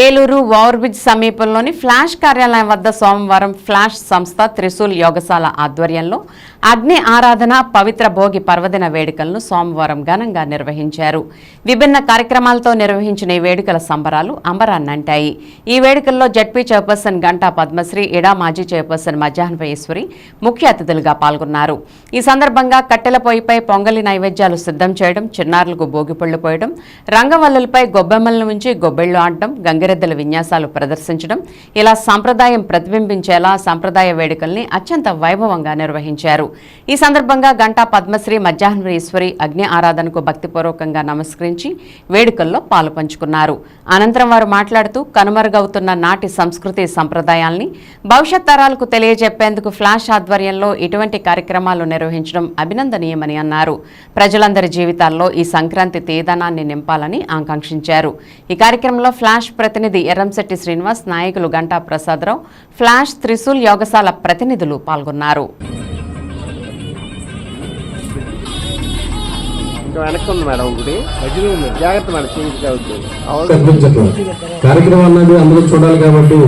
Eluru overbridge సమీపంలోని flash కార్యాలయం వద్ద సోమవారం ఫ్లాష్ సంస్థ త్రిశూల్ యోగశాల ఆధ్వర్యంలో అగ్ని ఆరాధన పవిత్ర భోగి పర్వదిన వేడుకలను సోమవారం ఘనంగా నిర్వహించారు. విభిన్న కార్యక్రమాలతో నిర్వహించిన ఈ వేడుకల సంబరాలు అంబరాన్నంటాయి. ఈ వేడుకల్లో జడ్పీ చైర్పర్సన్ గంటా పద్మశ్రీ, ఇడా మాజీ చైర్పర్సన్ మధ్యాహ్నవేశ్వరి ముఖ్య అతిథులుగా పాల్గొన్నారు. ఈ సందర్భంగా కట్టెల పొయ్యిపై పొంగలి నైవేద్యాలు సిద్ధం చేయడం, చిన్నారులకు భోగిపళ్లు పోయడం, రంగవల్లులపై గొబ్బెమ్మలను ఉంచి గొబ్బెళ్లు ఆడడం, గంగిరెద్దుల విన్యాసాలు ప్రదర్శించడం, ఇలా సంప్రదాయం ప్రతిబింబించేలా సంప్రదాయ వేడుకల్ని అత్యంత వైభవంగా నిర్వహించారు. ఈ సందర్భంగా గంటా పద్మశ్రీ, మధ్యాహ్నవేశ్వరి అగ్ని ఆరాధనకు భక్తిపూర్వకంగా నమస్కరించి వేడుకల్లో పాలుపంచుకున్నారు. అనంతరం వారు మాట్లాడుతూ కనుమరుగవుతున్న నాటి సంస్కృతి సంప్రదాయాల్ని భవిష్యత్ తరాలకు తెలియజెప్పేందుకు ఫ్లాష్ ఆధ్వర్యంలో ఇటువంటి కార్యక్రమాలు నిర్వహించడం అభినందనీయమని అన్నారు. ప్రజలందరి జీవితాల్లో ఈ సంక్రాంతి తీయదనాన్ని నింపాలని ఆకాంక్షించారు. ఈ కార్యక్రమంలో ఫ్లాష్ ప్రతినిధి ఎర్రంశెట్టి శ్రీనివాస్, నాయకులు గంటా ప్రసాదరావు, ఫ్లాష్ త్రిశూల్ యోగశాల ప్రతినిధులు పాల్గొన్నారు. కార్యక్రమాన్ని అందరూ చూడాలి కాబట్టి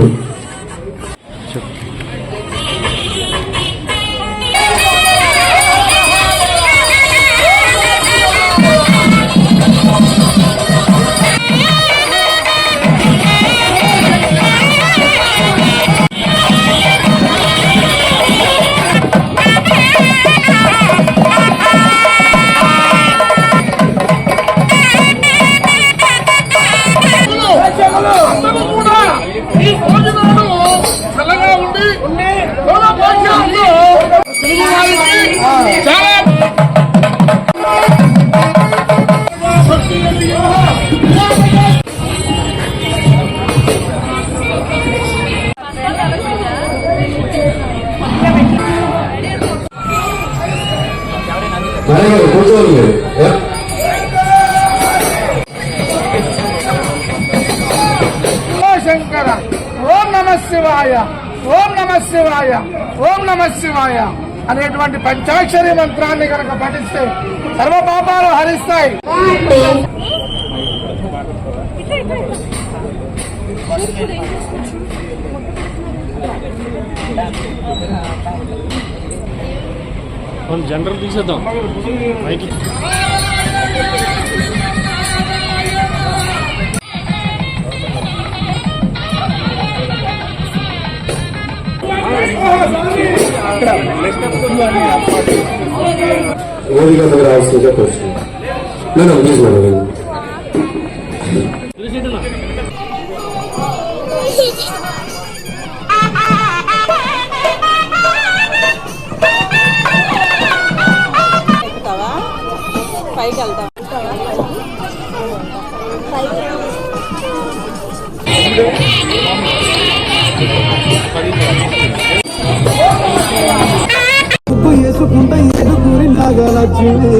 శంకర ఓం నమ శివాయ, ఓం నమ శివాయ, ఓం నమ శివాయ అనేటువంటి పంచాక్షరి మంత్రాన్ని కనుక పఠిస్తే సర్వ పాపాలు హరిస్తాయి. జనరల్ తీసేద్దాం. ఓదిగా దగ్గర అవసరంగా పోతుంది. నేను తీసుకున్నాను. పైకి వెళ్తాం. వేసుకుంటా ఎదుగురి నాగలక్ష్మి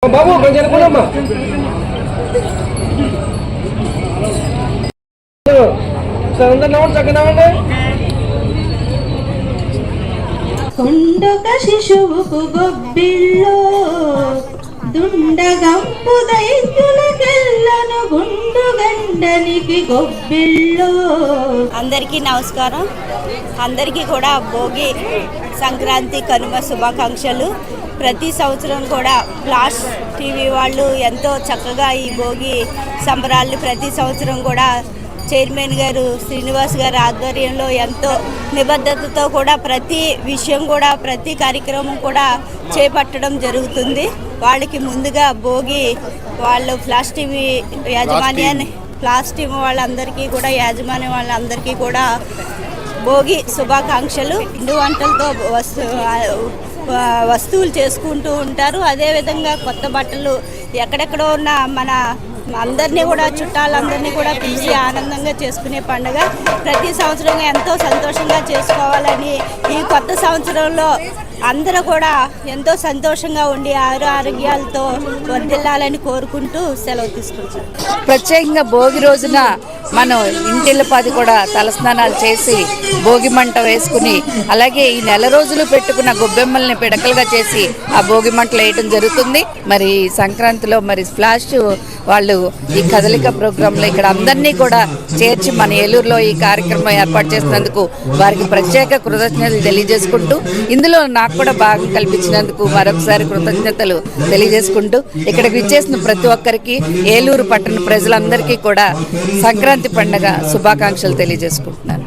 బాబు కొంచెం అనుకున్నామ్మా. చక్కనవ్వండి. కొండొక శిశువుకు గొబ్బిల్లో దుండగంపు దైత్యులకెల్లను గుండు గండనికి గొబ్బిల్లో. అందరికీ నమస్కారం. అందరికీ కూడా భోగి సంక్రాంతి కనుమ శుభాకాంక్షలు. ప్రతి సంవత్సరం కూడా ఫ్లాష్ టీవీ వాళ్ళు ఎంతో చక్కగా ఈ భోగి సంబరాలను ప్రతి సంవత్సరం కూడా చైర్మన్ గారు శ్రీనివాస్ గారి ఆధ్వర్యంలో ఎంతో నిబద్ధతతో కూడా ప్రతి విషయం కూడా ప్రతి కార్యక్రమం కూడా చేపట్టడం జరుగుతుంది. వాళ్ళకి ముందుగా భోగి వాళ్ళు ఫ్లాష్ టీవీ యాజమాన్యాన్ని, ఫ్లాష్ టీవీ వాళ్ళందరికీ కూడా యాజమాన్యం వాళ్ళందరికీ కూడా భోగి శుభాకాంక్షలు. పిండి వంటలతో వస్తువులు చేసుకుంటూ ఉంటారు. అదేవిధంగా కొత్త బట్టలు ఎక్కడెక్కడో ఉన్న మన అందరినీ కూడా చుట్టాలందరినీ కూడా పిలిచి ఆనందంగా చేసుకునే పండుగ. ప్రతి సంవత్సరం ఎంతో సంతోషంగా చేసుకోవాలని, ఈ కొత్త సంవత్సరంలో అందరూ కూడా ఎంతో సంతోషంగా ఉండి ఆరోగ్యాలతో వర్ధిల్లాలని కోరుకుంటూ సెలవు తీసుకుంటాం. ప్రత్యేకంగా భోగి రోజున మనం ఇంటిల్లపాది కూడా తలస్నానాలు చేసి భోగి మంట వేసుకుని, అలాగే ఈ నెల రోజులు పెట్టుకున్న గొబ్బెమ్మల్ని పిడకలుగా చేసి ఆ భోగి మంటలు వేయడం జరుగుతుంది. మరి సంక్రాంతిలో మరి ఫ్లాష్ వాళ్ళు ఈ కదలిక ప్రోగ్రాంలో ఇక్కడ అందరినీ కూడా చేర్చి మన ఏలూరులో ఈ కార్యక్రమం ఏర్పాటు చేసినందుకు వారికి ప్రత్యేక కృతజ్ఞతలు తెలియజేసుకుంటూ, ఇందులో నాకు కూడా భాగం కల్పించినందుకు మరొకసారి కృతజ్ఞతలు తెలియజేసుకుంటూ, ఇక్కడికి విచ్చేసిన ప్రతి ఒక్కరికి ఏలూరు పట్టణ ప్రజలందరికీ కూడా సంక్రాంతి పండుగ శుభాకాంక్షలు తెలియజేసుకుంటున్నాను.